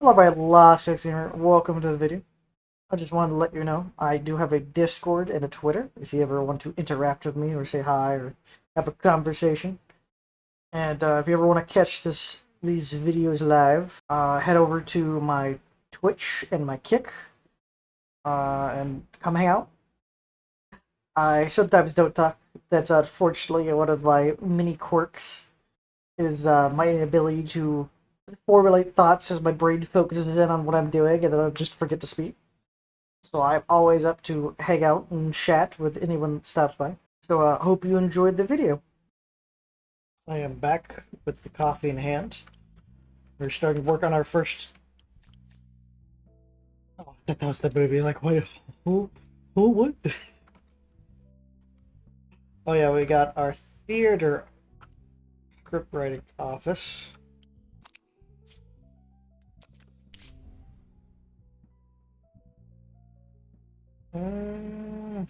Hello, my last gamer. Welcome to the video. I just wanted to let you know I do have a Discord and a Twitter if you ever want to interact with me or say hi or have a conversation. And if you ever want to catch these videos live, head over to my Twitch and my Kick and come hang out. I sometimes don't talk. That's unfortunately one of my mini quirks. Is my inability to formulate thoughts as my brain focuses in on what I'm doing, and then I just forget to speak. So I'm always up to hang out and chat with anyone that stops by. So hope you enjoyed the video. I am back with the coffee in hand. We're starting to work on our first. Oh, I thought that was the movie. Like, wait, who, what? Oh yeah, we got our theater script writing office. Mm.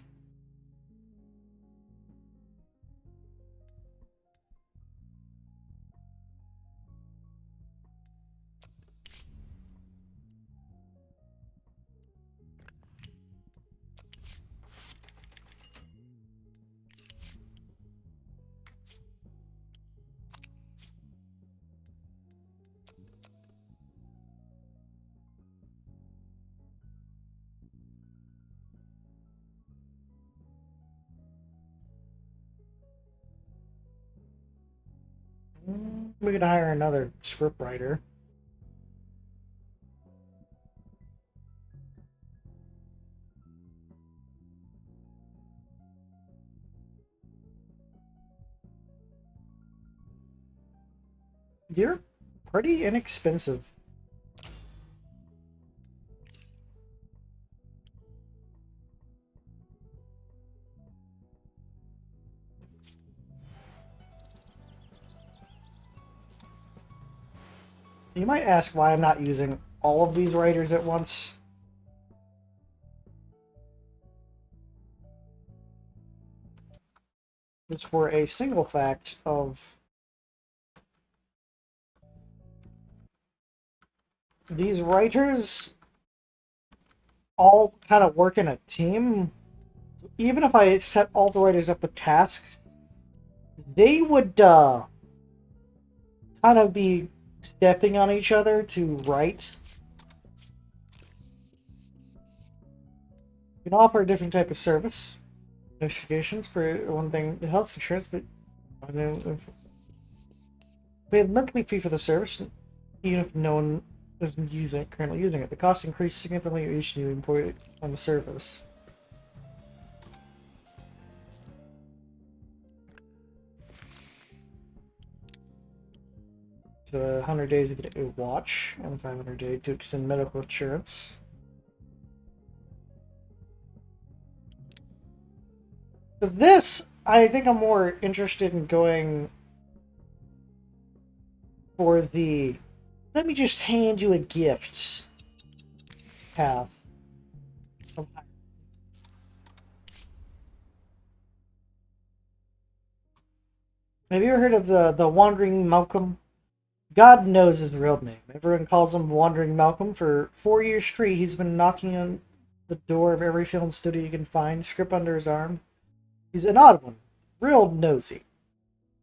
We could hire another script writer. You're pretty inexpensive. You might ask why I'm not using all of these writers at once. It's for a single fact of these writers all kind of work in a team. Even if I set all the writers up with tasks, they would kind of be stepping on each other to write. You can offer a different type of service. Investigations for one thing, the health insurance, but I know if pay the monthly fee for the service, even if no one isn't currently using it. The cost increases significantly with each new employee on the service. So 100 days to get a watch, and 500 days to extend medical insurance. So this, I think I'm more interested in going for the let me just hand you a gift path. Have you ever heard of the Wandering Malcolm? God knows his real name. Everyone calls him Wandering Malcolm. For 4 years straight, he's been knocking on the door of every film studio you can find, script under his arm. He's an odd one, real nosy,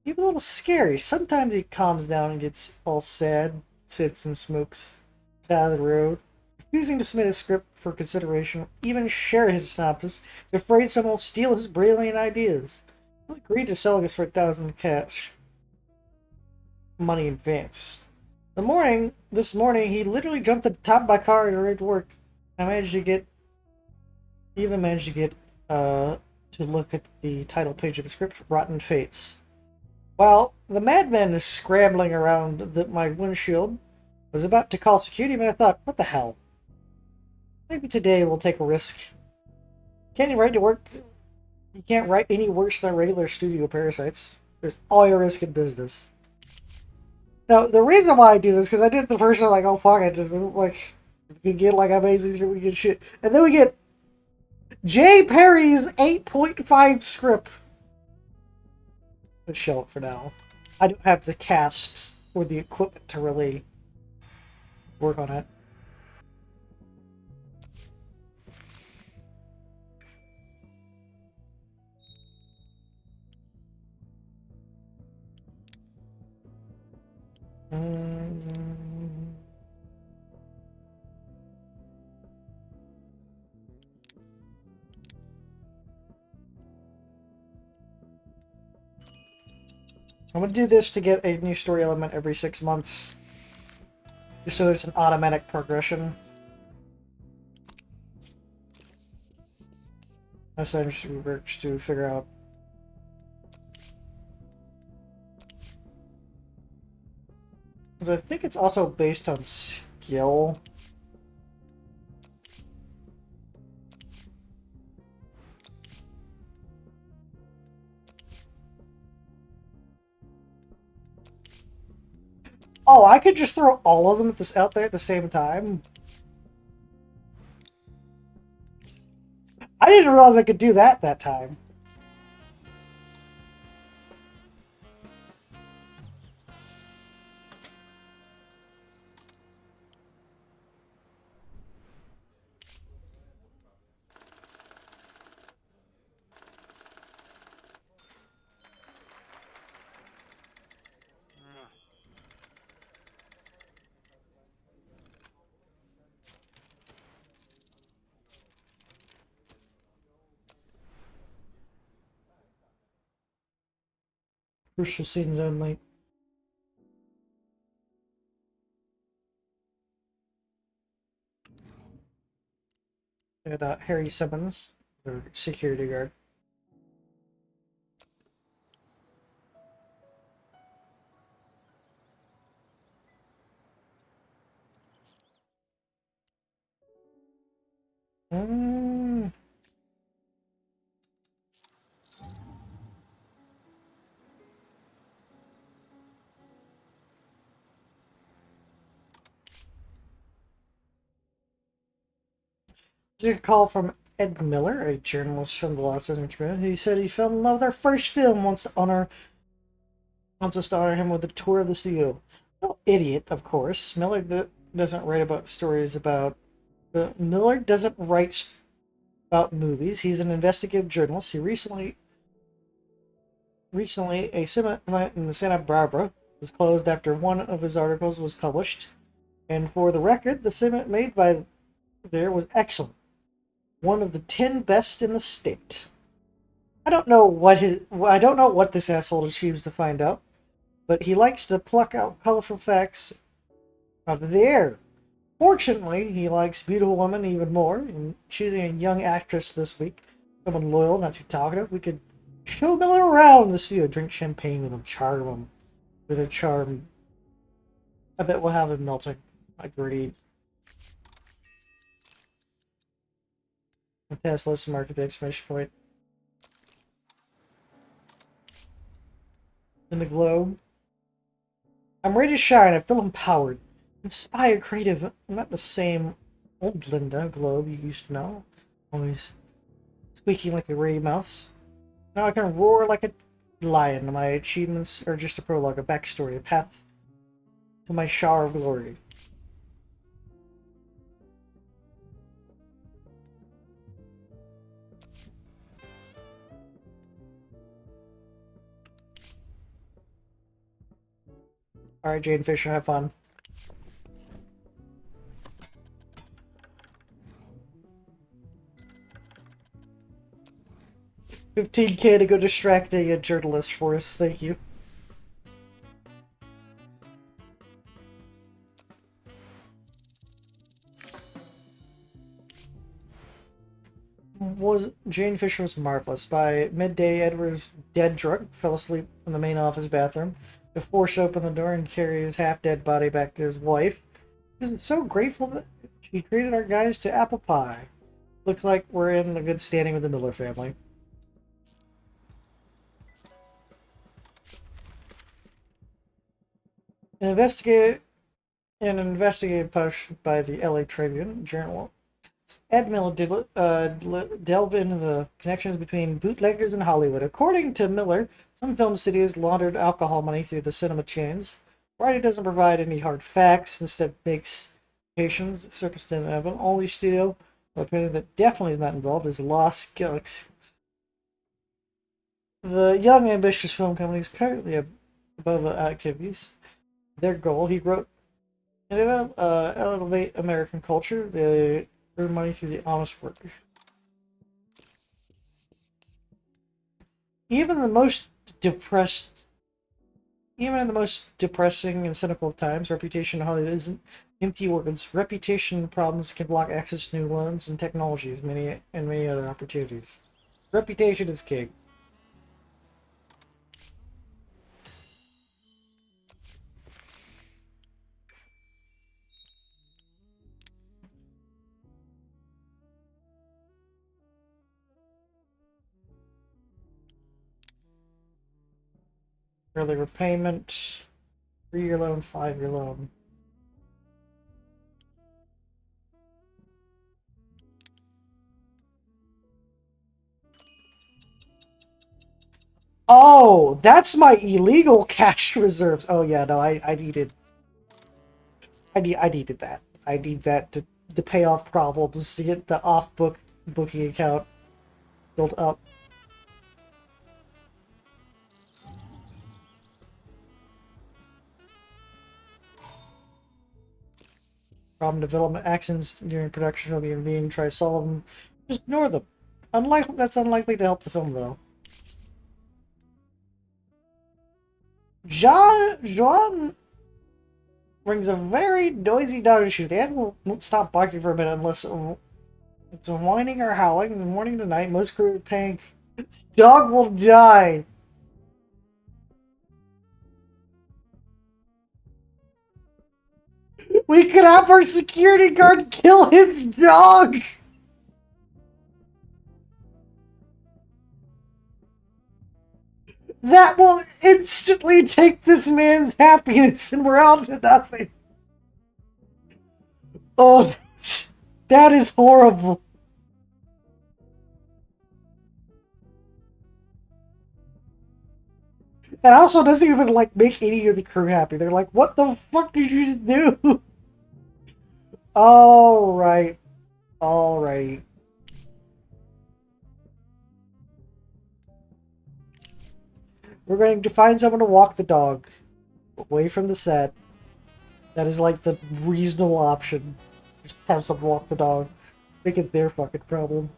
even a little scary. Sometimes he calms down and gets all sad, sits and smokes side of the road, refusing to submit a script for consideration, even share his synopsis. He's afraid someone will steal his brilliant ideas. He agreed to selling us for 1,000 cash money in advance. This morning, he literally jumped at the top of my car and arrived to work. I managed to get, even managed to get, to look at the title page of the script, Rotten Fates. While the madman is scrambling around my windshield, I was about to call security, but I thought, what the hell? Maybe today we'll take a risk. Can't you write to work? You can't write any worse than regular studio parasites. There's all your risk in business. Now, the reason why I do this, because I did it the first time, like, oh fuck it, just like, we get like amazing, we get shit. And then we get Jay Perry's 8.5 script. Let's show it for now. I don't have the cast or the equipment to really work on it. I'm gonna do this to get a new story element every 6 months. Just so there's an automatic progression. Essentially, works to figure out. Because I think it's also based on skill. Oh, I could just throw all of them out there at the same time. I didn't realize I could do that time. Crucial scenes only. And Harry Simmons, their security guard. Mm. Did a call from Ed Miller, a journalist from the Los Angeles Tribune. He said he fell in love with their first film, wants us to honor him with a tour of the studio. No idiot, of course. Doesn't write about stories about. Miller doesn't write about movies. He's an investigative journalist. He recently a cement plant in Santa Barbara was closed after one of his articles was published. And for the record, the cement made by there was excellent. One of the 10 best in the state. I don't know what this asshole achieves to find out, but he likes to pluck out colorful facts out of the air. Fortunately, he likes beautiful women even more, and choosing a young actress this week, someone loyal, not too talkative, we could show Miller around the studio, drink champagne with him, charm him with her charm. I bet we'll have him melting. Agreed. Tesla, mark at the exclamation point. In the globe. I'm ready to shine. I feel empowered. Inspired, creative. I'm not the same old Linda Globe you used to know. Always squeaking like a gray mouse. Now I can roar like a lion. My achievements are just a prologue, a backstory, a path to my shower of glory. Alright, Jane Fisher, have fun. $15K to go distract a journalist for us, thank you. Jane Fisher was marvelous. By midday, Edward's dead drunk, fell asleep in the main office bathroom to force open the door and carry his half-dead body back to his wife. He was so grateful that she treated our guys to apple pie. Looks like we're in a good standing with the Miller family. An investigative push by the LA Tribune Journal. Ed Miller delved into the connections between bootleggers and Hollywood. According to Miller, some film studios laundered alcohol money through the cinema chains. Variety doesn't provide any hard facts, instead makes patients circumstantial evidence. Only studio opinion that definitely is not involved is Lost Galaxy. The young, ambitious film company is currently above the activities. Their goal, he wrote, elevate American culture. They earn money through the honest work. Even the most depressed Even in the most depressing and cynical of times, reputation in Hollywood isn't empty words. Reputation problems can block access to new loans and technologies, many other opportunities. Reputation is king. Early repayment, 3-year loan, 5-year loan. Oh, that's my illegal cash reserves. Oh yeah, no, I needed that. I need that to pay off problems, to get the booking account built up. Problem development actions during production will be intervened. Try to solve them. Just ignore them. That's unlikely to help the film, though. John brings a very noisy dog to shoot. The animal won't stop barking for a minute unless it's whining or howling. In the morning to night, most crew are paying. Dog will die. We could have our security guard kill his dog. That will instantly take this man's happiness and we're out to nothing. Oh, that is horrible. That also doesn't even, like, make any of the crew happy. They're like, what the fuck did you just do? Alright. Alright. We're going to find someone to walk the dog away from the set. That is, like, the reasonable option. Just have someone walk the dog. Make it their fucking problem.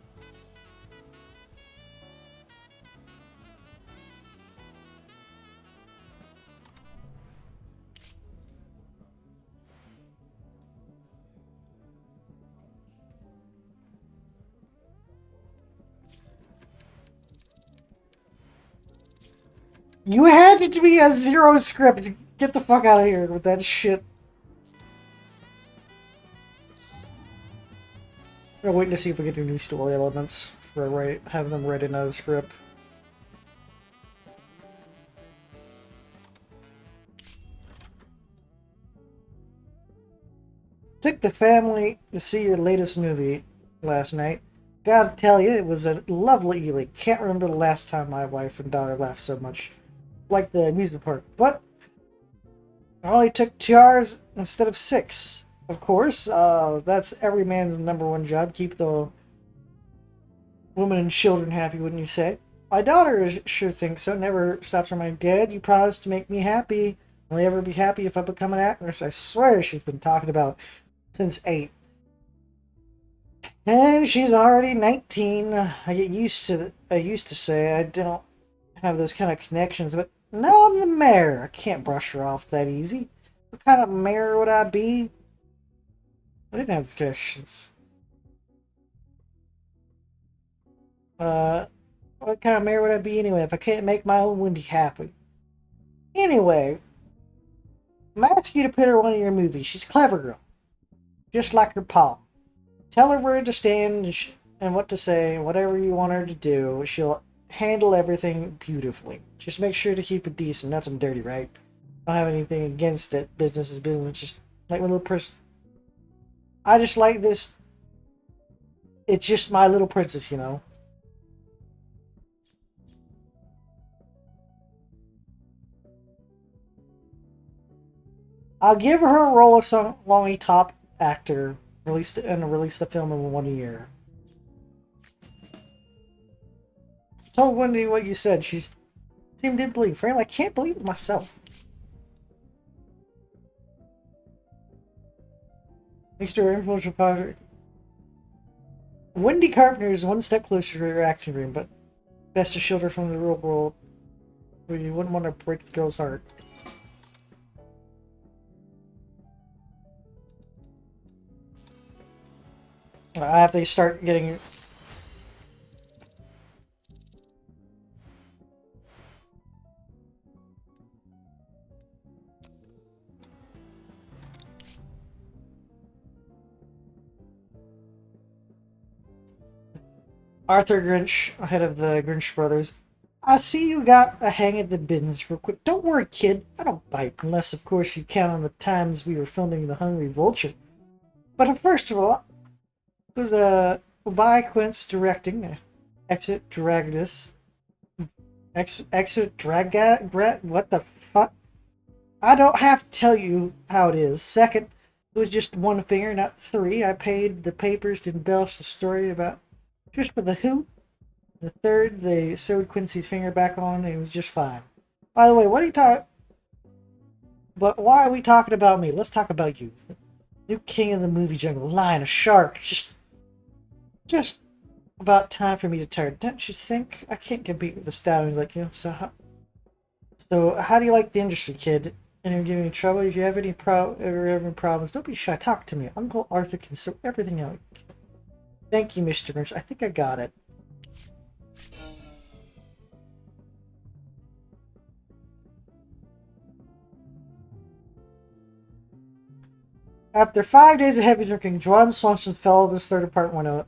You had it to be a zero script. Get the fuck out of here with that shit. We're waiting to see if we get any new story elements for have them write another script. Took the family to see your latest movie last night. Gotta tell you, it was a lovely evening. Can't remember the last time my wife and daughter laughed so much. Like the amusement park. But it only took 2 hours instead of 6. Of course, that's every man's #1 job. Keep the women and children happy, wouldn't you say? My daughter sure thinks so. Never stops reminding Dad, you promised to make me happy. Will I ever be happy if I become an actress? I swear she's been talking about since 8. And she's already 19. I used to say I don't have those kind of connections, but now I'm the mayor. I can't brush her off that easy. What kind of mayor would I be? I didn't have these connections. What kind of mayor would I be anyway if I can't make my own Wendy happy? Anyway, I'm asking you to put her in one of your movies. She's a clever girl. Just like her pa. Tell her where to stand and what to say, whatever you want her to do. She'll handle everything beautifully. Just make sure to keep it decent, nothing dirty, right? I don't have anything against it. Business is business. Just like my little person. I just like this. It's just my little princess, you know. I'll give her a role of some lonely top actor. Release the film in 1 year. Told Wendy what you said. She seemed to believe. Frankly, I can't believe it myself. Thanks to her influential project. Wendy Carpenter is one step closer to her acting dream, but best to shield her from the real world where you wouldn't want to break the girl's heart. I have to start getting... Arthur Grinch, head of the Grinch Brothers. I see you got a hang of the business real quick. Don't worry, kid. I don't bite, unless, of course, you count on the times we were filming The Hungry Vulture. But first of all, it was by Quince directing Exit Dragadus. Exit Dragat? What the fuck? I don't have to tell you how it is. Second, it was just one finger, not three. I paid the papers to embellish the story about just for the who. The third, they sewed Quincy's finger back on, and it was just fine. By the way, what are you talking? But why are we talking about me? Let's talk about you, the new king of the movie jungle, lion, a shark. Just about time for me to turn. Don't you think? I can't compete with the stallions like you. So how do you like the industry, kid? And you're giving me trouble. If you have any problems, don't be shy. Talk to me. Uncle Arthur can sort everything out. Thank you, Mr. Grinch. I think I got it. After 5 days of heavy drinking, John Swanson fell of his third apartment window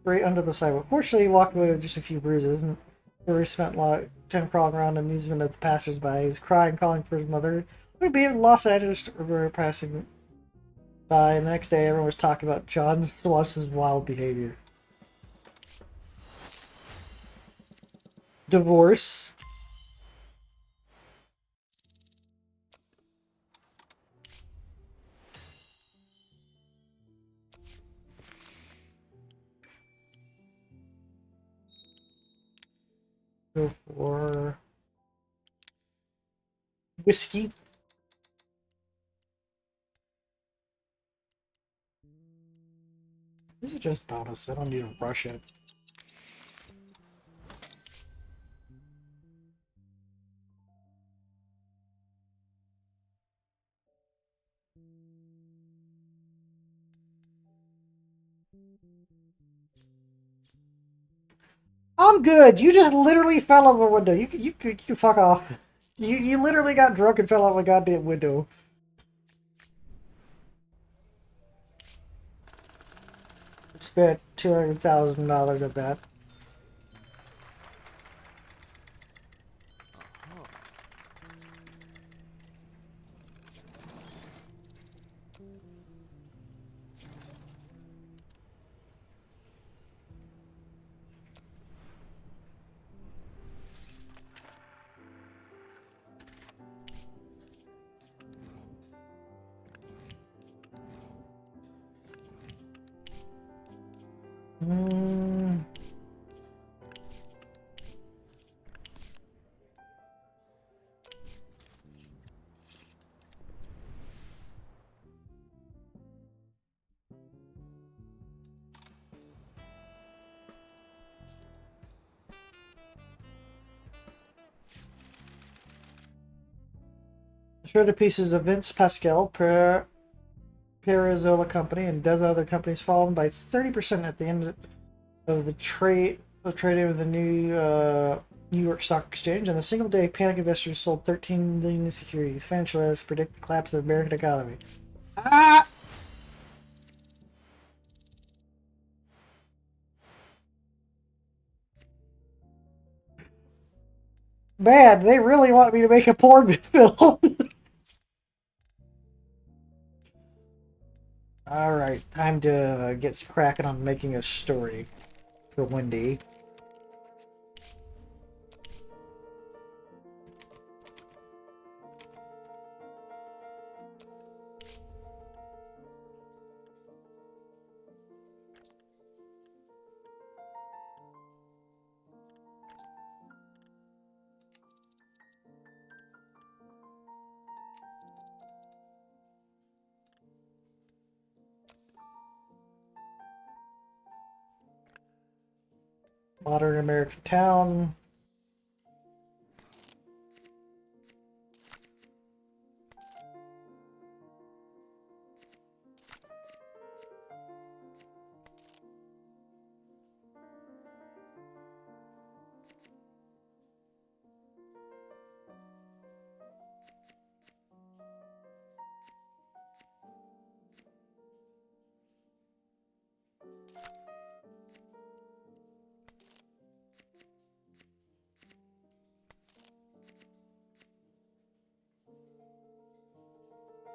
straight under the sidewalk. Fortunately, he walked away with just a few bruises, and where he spent a lot of time crawling around amusement of the passers-by. He was crying, calling for his mother. We'd be in Los Angeles river passing by, and the next day everyone was talking about John Swanson's wild behavior. Divorce. Go for whiskey. This is just bonus. I don't need to rush it. I'm good. You just literally fell out of a window. You fuck off. You literally got drunk and fell out of a goddamn window. Spent $200,000 at that. Mm. Shredded pieces of Vince Pascal per Parizola Company and dozen other companies fallen by 30% at the end of the trading of the New York Stock Exchange. On the single day, panic investors sold 13 million securities. Financial analysts predict the collapse of the American economy. Ah! Man, they really want me to make a porn film. Alright, time to get cracking on making a story for Wendy. Modern American town.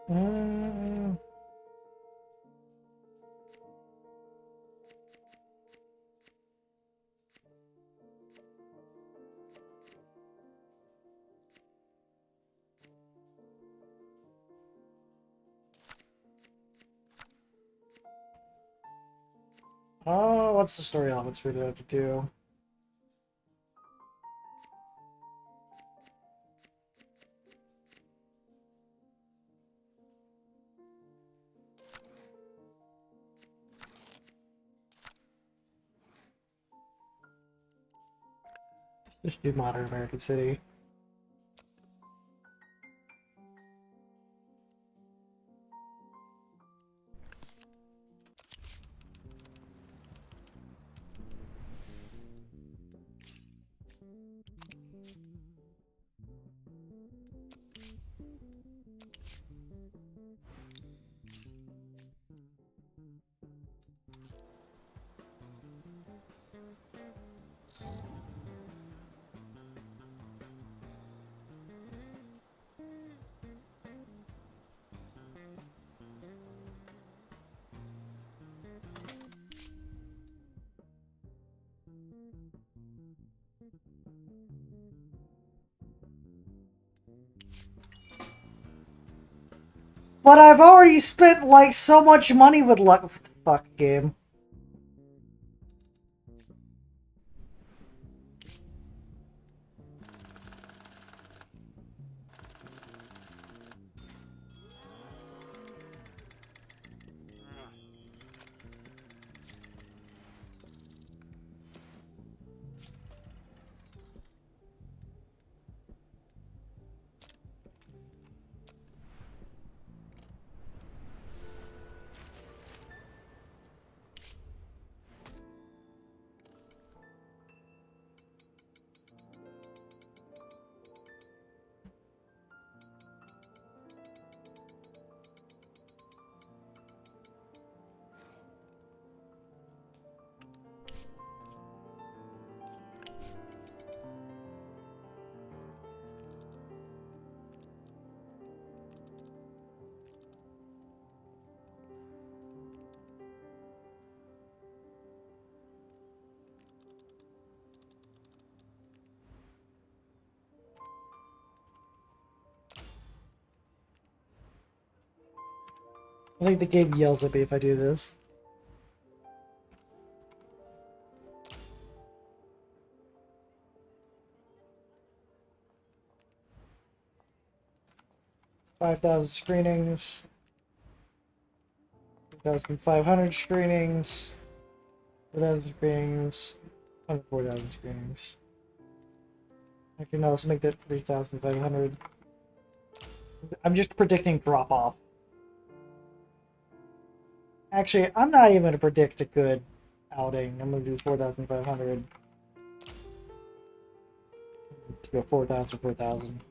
Mm. Oh, what's the story elements we have to do? Just do modern American City. But I've already spent like so much money with luck. What the fuck, game? I think the game yells at me if I do this. $5,000 screenings. 2,500 screenings. 4,000 screenings. 4,000 screenings. I can also make that 3,500. I'm just predicting drop off. Actually, I'm not even going to predict a good outing. I'm going to do 4,500. Go 4,000, 4,000.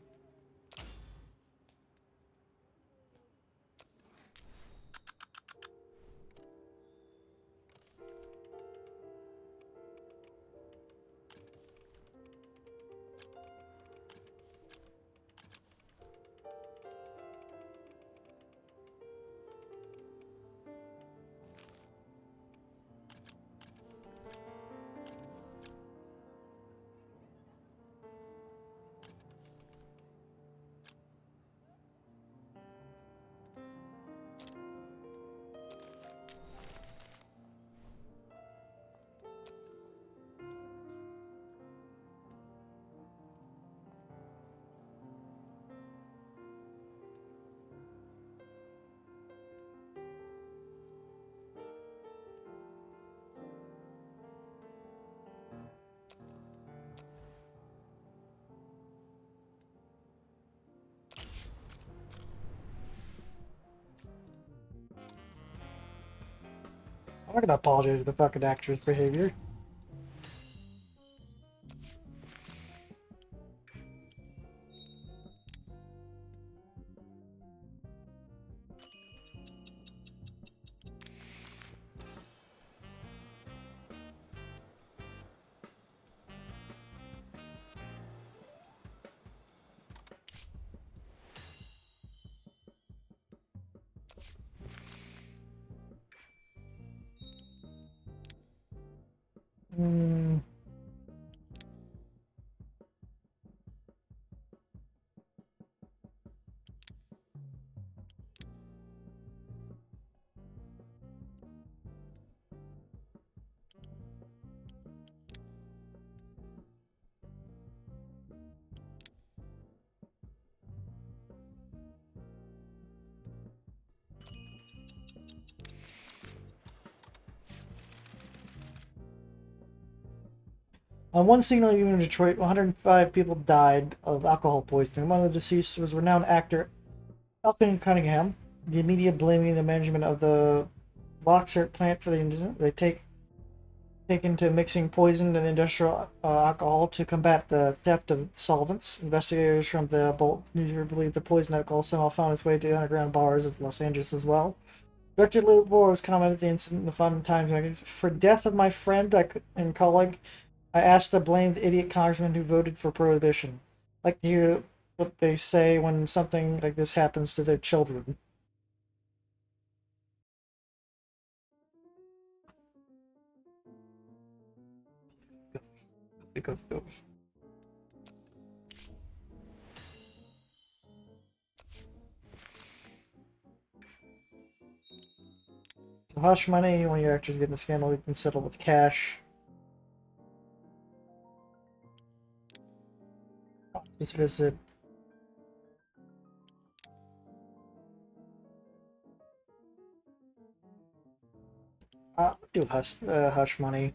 I'm not gonna apologize for the fucking actor's behavior. On one signal unit in Detroit, 105 people died of alcohol poisoning. Among the deceased was renowned actor Elkin Cunningham. The media blaming the management of the Boxer plant for the incident. They taken to mixing poison and industrial alcohol to combat the theft of solvents. Investigators from the Bolt newspaper believe the poison alcohol somehow found its way to the underground bars of Los Angeles as well. Director Lou Boros commented the incident in the Fun Times magazine. For death of my friend and colleague, I asked to blame the idiot congressman who voted for prohibition. I'd like to hear what they say when something like this happens to their children. Go. So hush money, when your actors get in a scandal, you can settle with cash. Just visit. Do hush money.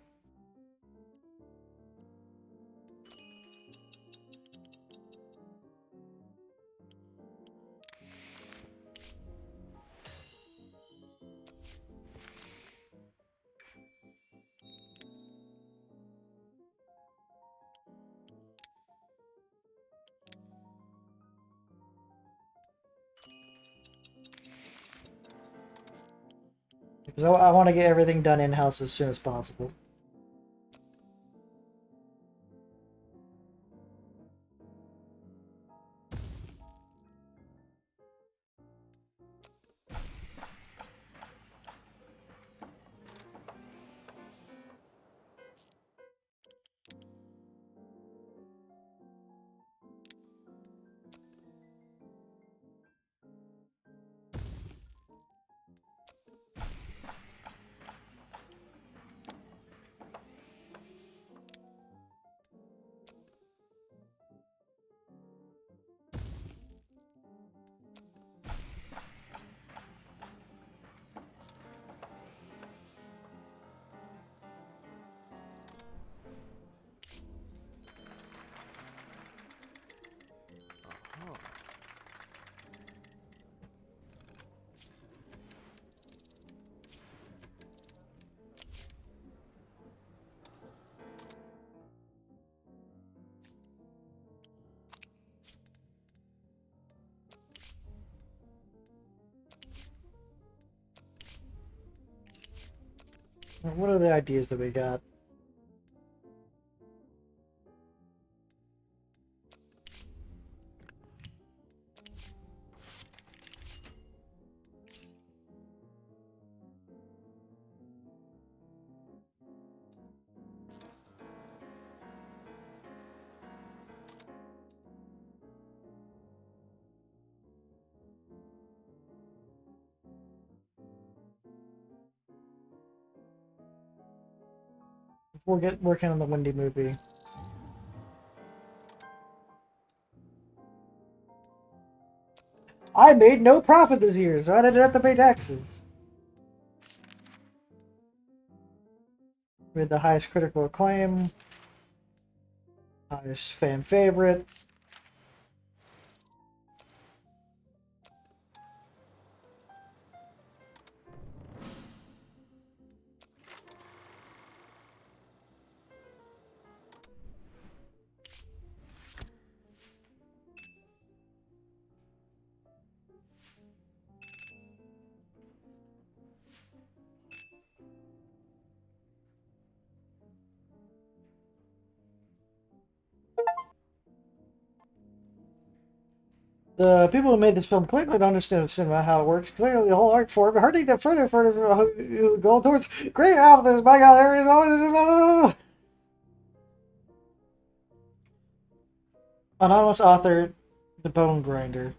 Because I want to get everything done in-house as soon as possible. What are the ideas that we got? We'll get working on the Wendy movie. I made no profit this year, so I didn't have to pay taxes. We had the highest critical acclaim, highest fan favorite. The people who made this film clearly don't understand cinema, how it works. Clearly, the whole art form, hurting them further go towards great authors. My God, there is always anonymous author, The Bone Grinder.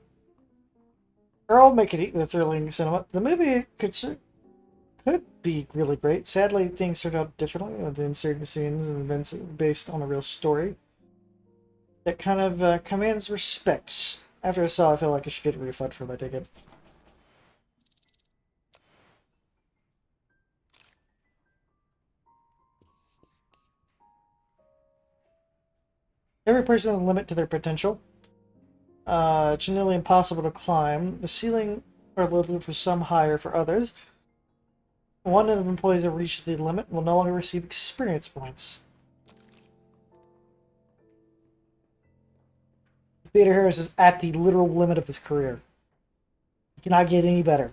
Earl make it the thrilling cinema. The movie could be really great. Sadly, things turned out differently within certain scenes and events based on a real story. That kind of commands respect. After I saw it, I feel like I should get a refund for my ticket. Every person has a limit to their potential. It's nearly impossible to climb. The ceiling are low for some, higher for others. One of the employees that reached the limit will no longer receive experience points. Peter Harris is at the literal limit of his career. He cannot get any better.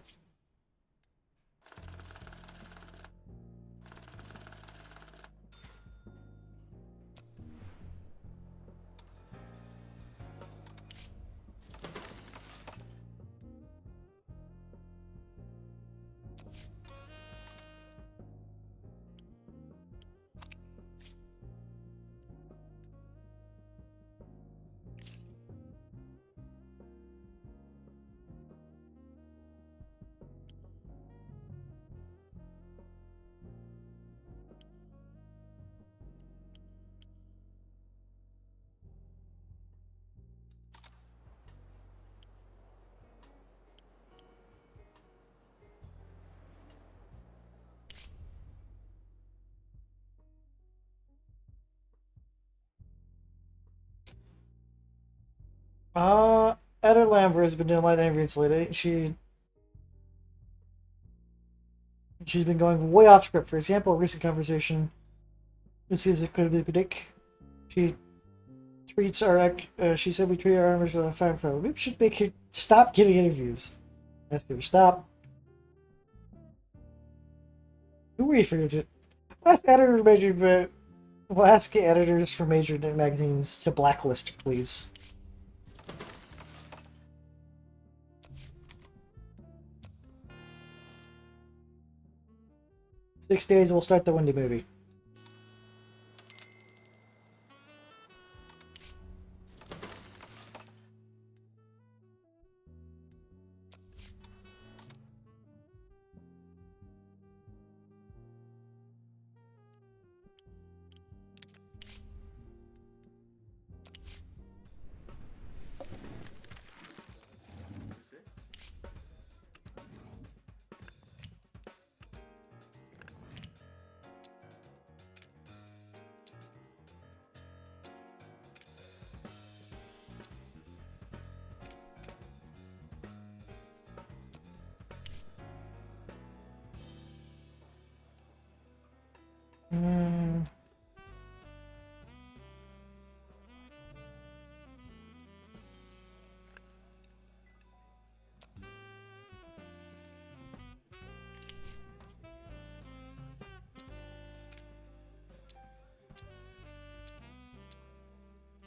Editor Lambert has been doing light interviews lately. She's been going way off script. For example, a recent conversation. This is a could be predict. She treats our. She said we treat our members of the fire flow. We should make her stop giving interviews. Ask her to stop. Who were you for you? Ask editors major. We'll ask editors for major magazines to blacklist, please. Six days, we'll start the Wendy movie.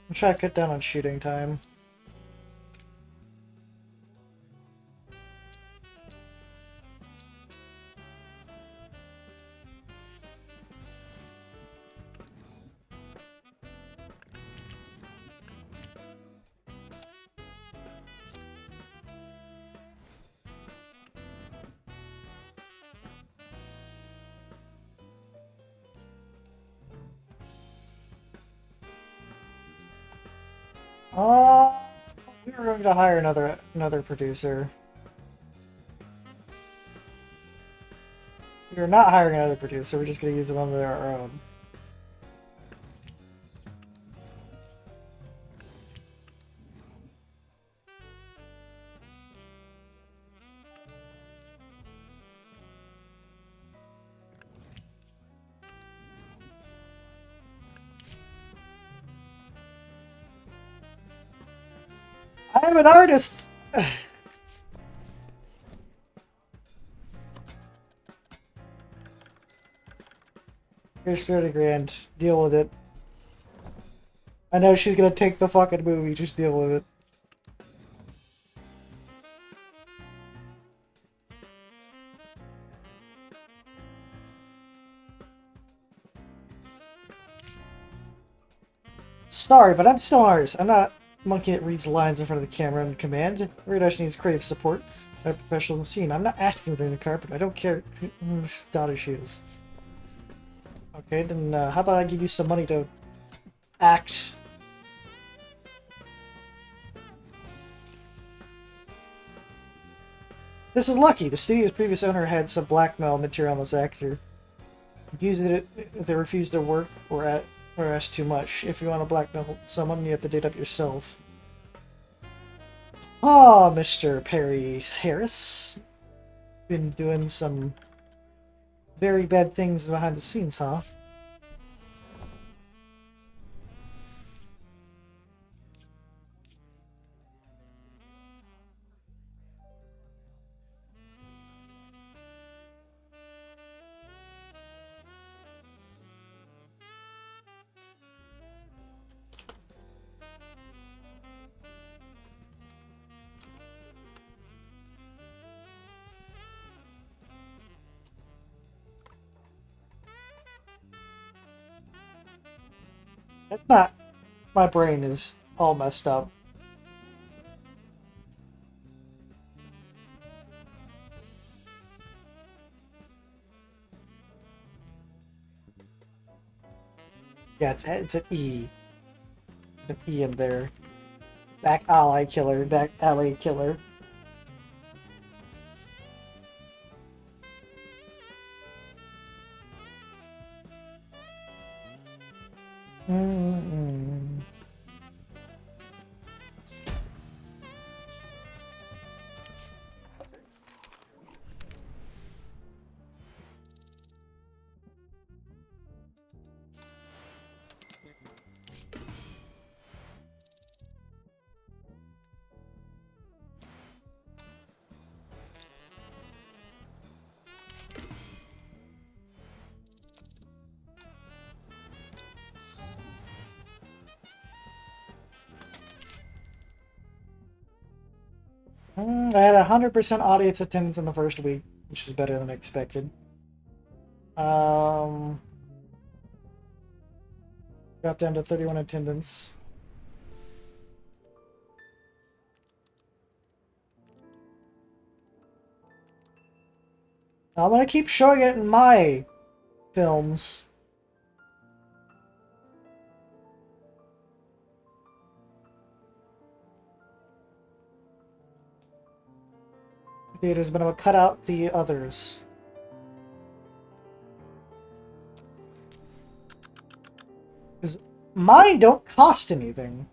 I'm trying to cut down on shooting time. We were going to hire another producer. We're not hiring another producer, we're just going to use one of our own. I'm an artist! Here's 30 grand. Deal with it. I know she's gonna take the fucking movie, just deal with it. Sorry, but I'm still an artist. I'm not a monkey that reads lines in front of the camera on command. Every artist needs creative support by professionals in the scene. I'm not asking for the carpet. I don't care whose daughter she is. Okay, then how about I give you some money to act? This is lucky. The studio's previous owner had some blackmail material on this actor. Using it if they refused to work or at Or ask too much. If you want to blackmail someone, you have to do it yourself. Oh, Mr. Perry Harris. Been doing some very bad things behind the scenes, huh? It's not. My brain is all messed up. Yeah, it's an E. It's an E in there. Back ally killer. Back ally killer. Mm-mm. I had 100% audience attendance in the first week, which is better than expected. Um, Dropped down to 31 attendance. I'm gonna keep showing it in my films. Theaters, but I'm gonna cut out the others. Because mine don't cost anything.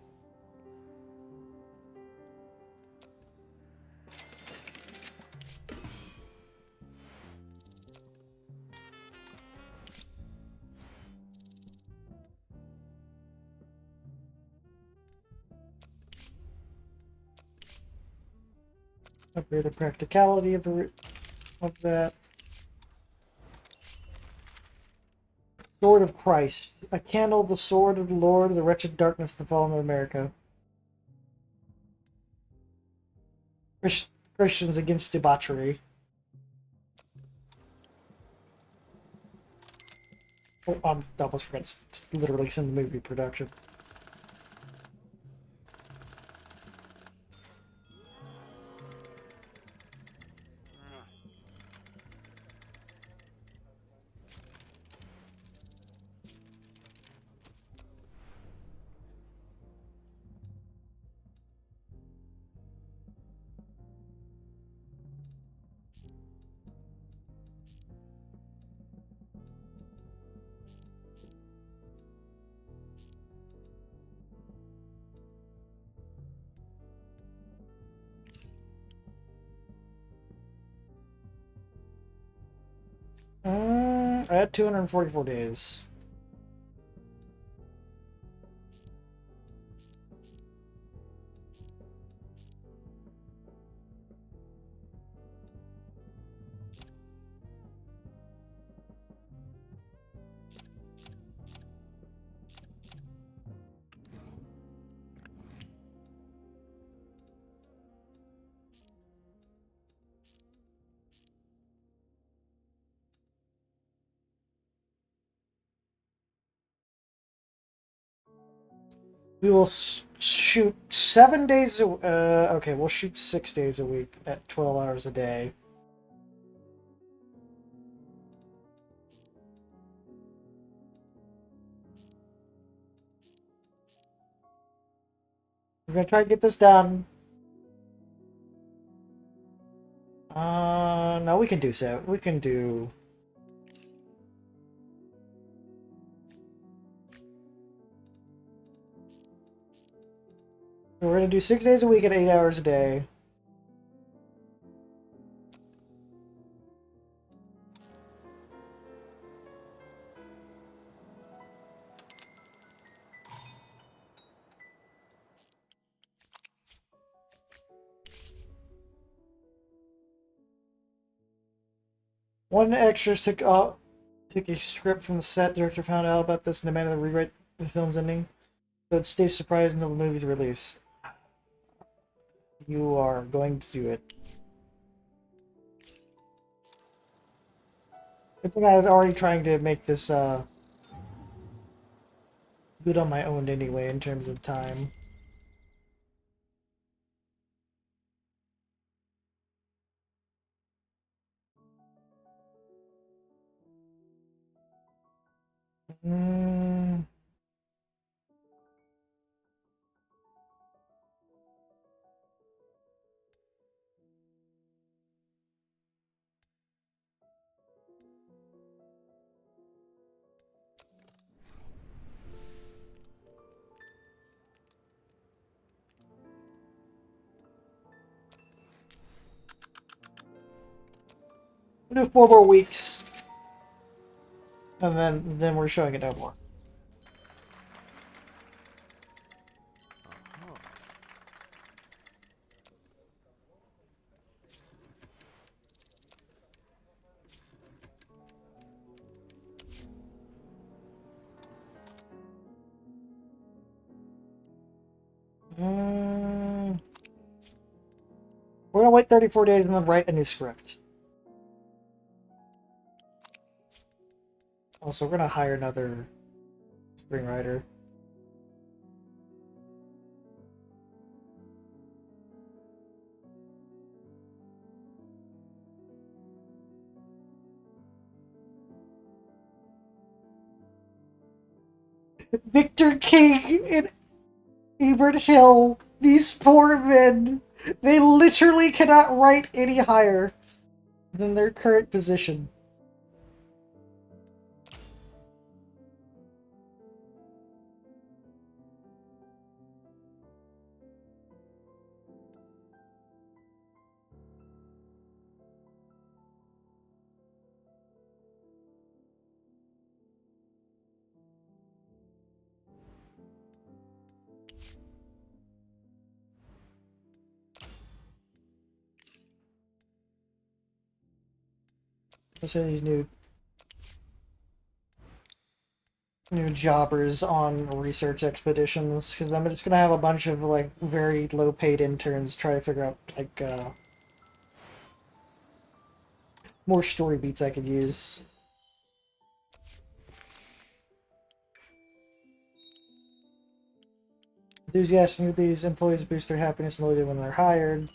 Upgrade the practicality of that. Sword of Christ. A candle, the sword of the Lord, the wretched darkness of the fallen of America. Christians against debauchery. Oh, I almost forgot to literally send the movie production. I had 244 days. We will shoot 7 days okay, we'll shoot 6 days a week at 12 hours a day. We're gonna try to get this done. No, we can do so. We can do... We're gonna do 6 days a week at 8 hours a day. One extra took a script from the set. Director found out about this and demanded to rewrite the film's ending, so it stays surprised until the movie's release. You are going to do it. I think I was already trying to make this good on my own anyway in terms of time. Mm. We'll do 4 more weeks, and then we're showing it no more. Mm. We're gonna wait 34 days and then write a new script. Also, we're gonna hire another screenwriter. Victor King and Ebert Hill, these poor men, they literally cannot write any higher than their current position. Let's say these new jobbers on research expeditions, because I'm just gonna have a bunch of like very low paid interns try to figure out like more story beats I could use. Enthusiastic newbies, employees boost their happiness and loyalty when they're hired.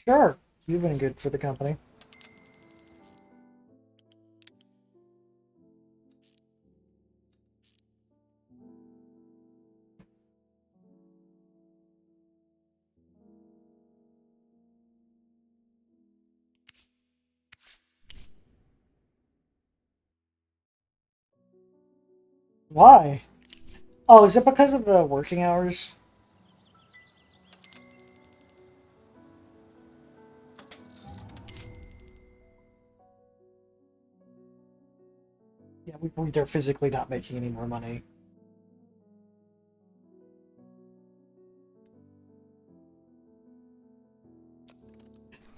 Sure, you've been good for the company. Why? Oh, is it because of the working hours? Yeah, they're physically not making any more money.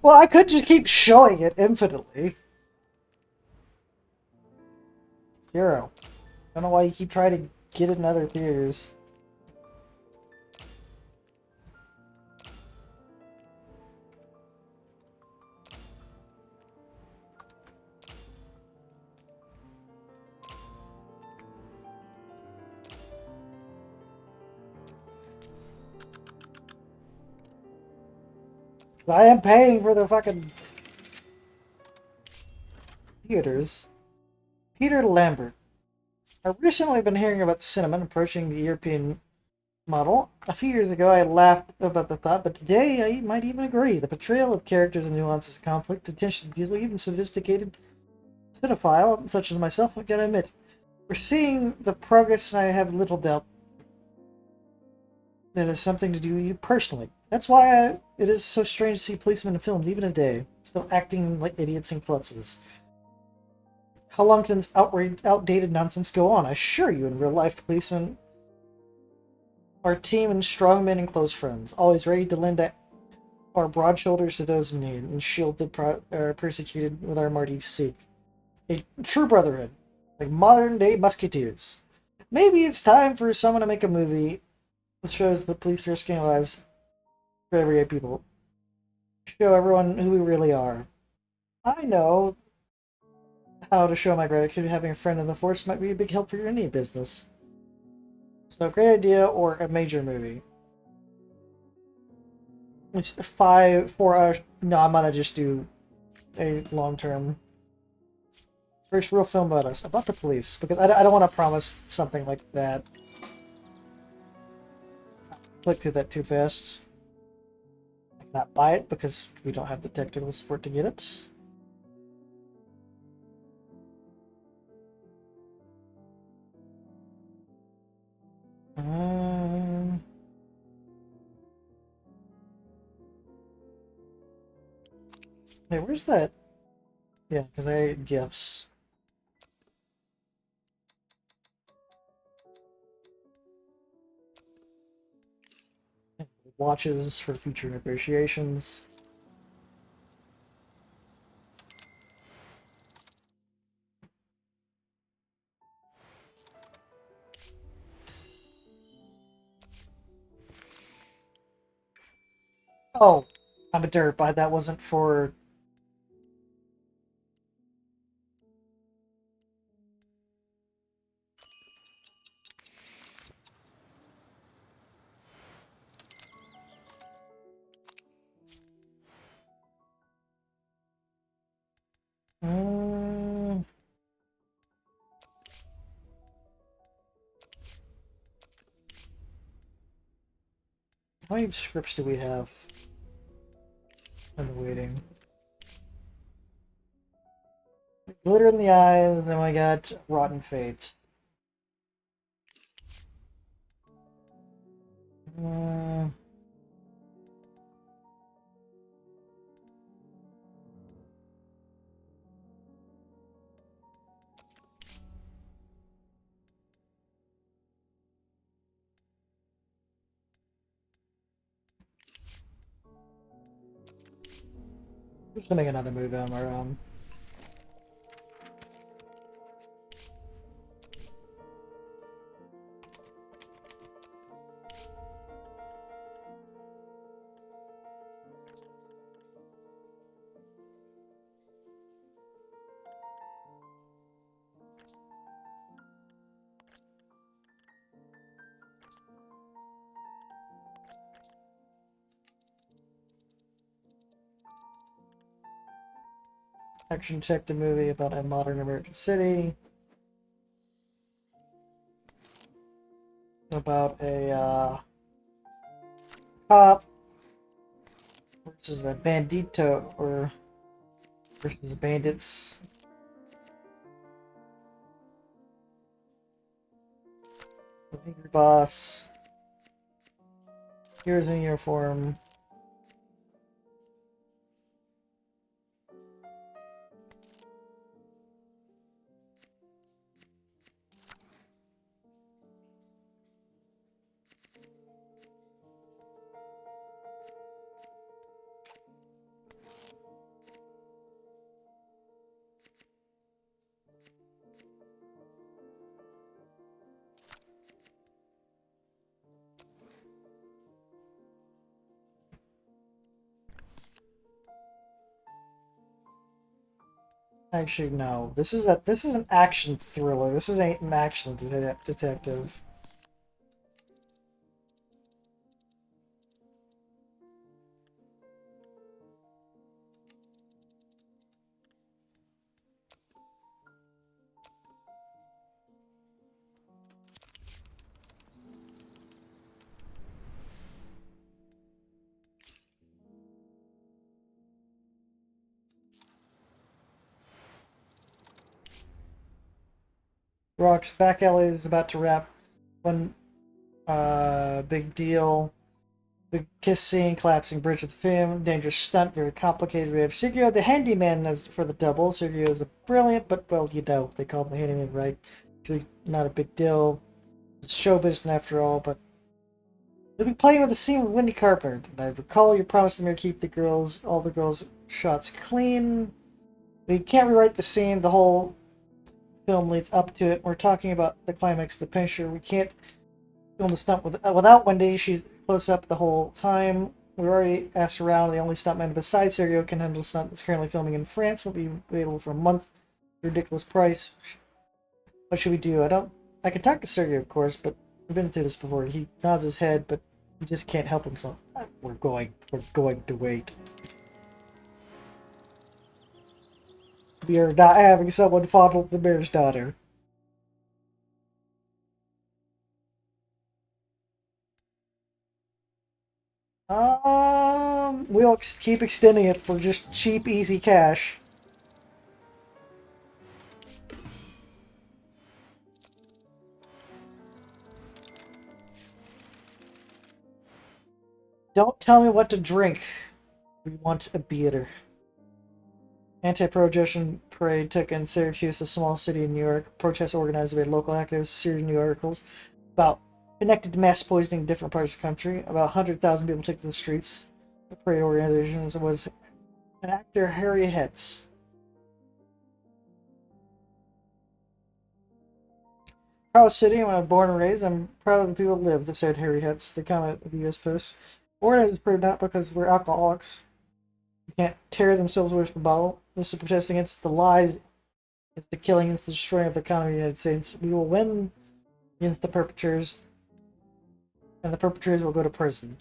Well, I could just keep showing it infinitely. 0. Don't know why you keep trying to get it in other theaters. I am paying for the fucking theaters. Peter Lambert. I've recently been hearing about cinema approaching the European model. A few years ago, I laughed about the thought, but today I might even agree. The portrayal of characters and nuances of conflict, attention to detail, even sophisticated cinephile, such as myself, I gotta admit, we're seeing the progress, and I have little doubt that it has something to do with you personally. That's why it is so strange to see policemen in films, even today, still acting like idiots and klutzes. How long can this outdated nonsense go on? I assure you, in real life, the policemen are team and strong men and close friends, always ready to lend our broad shoulders to those in need and shield the persecuted with our mighty seek. A true brotherhood, like modern-day musketeers. Maybe it's time for someone to make a movie that shows the police risking lives for everyday people. Show everyone who we really are. I know how to show my gratitude. Having a friend in the force might be a big help for your indie business. So, great idea or a major movie. It's 4 hours. No, I'm gonna just do a long-term. First real film about us, about the police, because I don't want to promise something like that. Click through that too fast. I cannot buy it because we don't have the technical support to get it. Hey, where's that? Yeah, because I gifts. Watches for future negotiations. Oh, I'm a dirt, but that wasn't for. How many scripts do we have in the waiting? Glitter in the eyes, and we got Rotten Fates. Just gonna make another movie on our own. Action detective movie about a modern American city. About a cop versus a bandito, or versus bandits. The angry boss. Heroes in uniform. Actually, no. This is an action thriller. This is ain't an action detective. Rocks back alley is about to wrap. One big deal. Big kiss scene, collapsing bridge with film, dangerous stunt, very complicated. We have Sergio the handyman as for the double. Sergio is a brilliant, but well, you know, they call him the handyman, right? Actually, not a big deal. It's show business after all, but you'll be playing with a scene with Wendy Carpenter. And I recall you promised me to keep all the girls' shots clean. We can't rewrite the scene. The whole film leads up to it. We're talking about the climax of the picture. We can't film the stunt without Wendy. She's close up the whole time. We already asked around. The only stuntman besides Sergio can handle the stunt that's currently filming in France. Will be available for a month. Ridiculous price. What should we do? I can talk to Sergio, of course, but we've been through this before. He nods his head, but he just can't help himself. We're going to wait. We are not having someone fondle the mayor's daughter. We'll keep extending it for just cheap, easy cash. Don't tell me what to drink. We want a beer. Anti-prohibition parade took in Syracuse, a small city in New York. Protests organized by local activists, series new articles about connected to mass poisoning in different parts of the country. About 100,000 people took to the streets. The parade organization was an actor, Harry Hetz. Proud city, where I'm born and raised. I'm proud of the people that live, said Harry Hetz, the comment of the U.S. Post. Organizers proved not because we're alcoholics. You can't tear themselves away from the bottle. This is protesting against the lies, against the killing, against the destroying of the economy of the United States. We will win against the perpetrators, and the perpetrators will go to prison.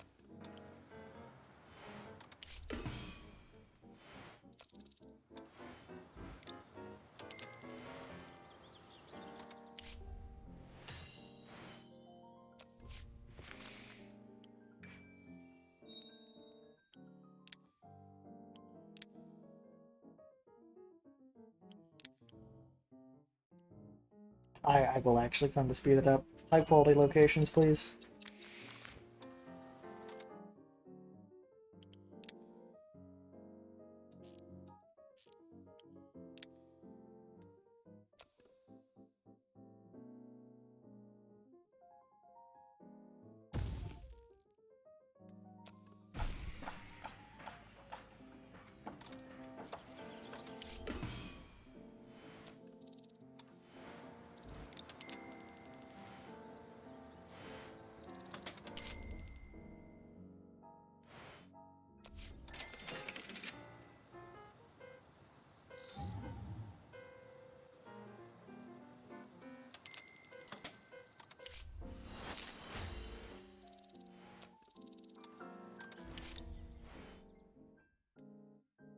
I will actually fund to speed it up. High quality locations, please.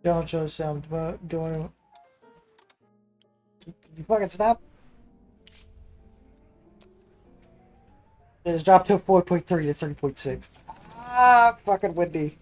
Don't show sound going. You fucking stop. It has dropped to 4.3 to 3.6. Ah, fucking windy.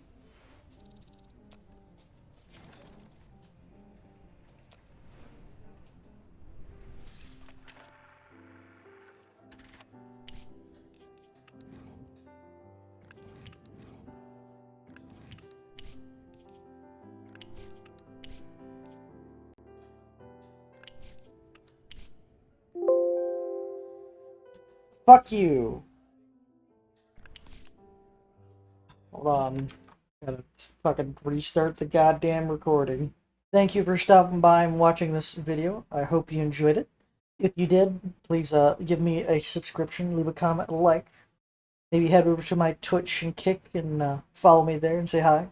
Fuck you. Hold on. Gotta fucking restart the goddamn recording. Thank you for stopping by and watching this video. I hope you enjoyed it. If you did, please give me a subscription, leave a comment, a like. Maybe head over to my Twitch and Kick and follow me there and say hi.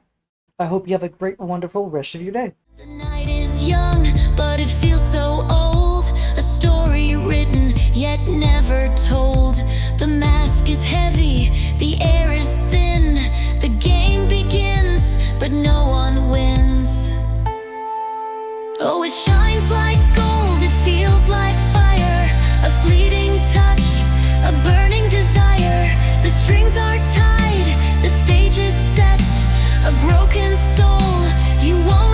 I hope you have a great, wonderful rest of your day. The night is young, but it feels so old. A story written, yet never told. The mask is heavy, the air is thin. The game begins, but no one wins. Oh, it shines like gold, it feels like fire. A fleeting touch, a burning desire. The strings are tied, the stage is set. A broken soul, you won't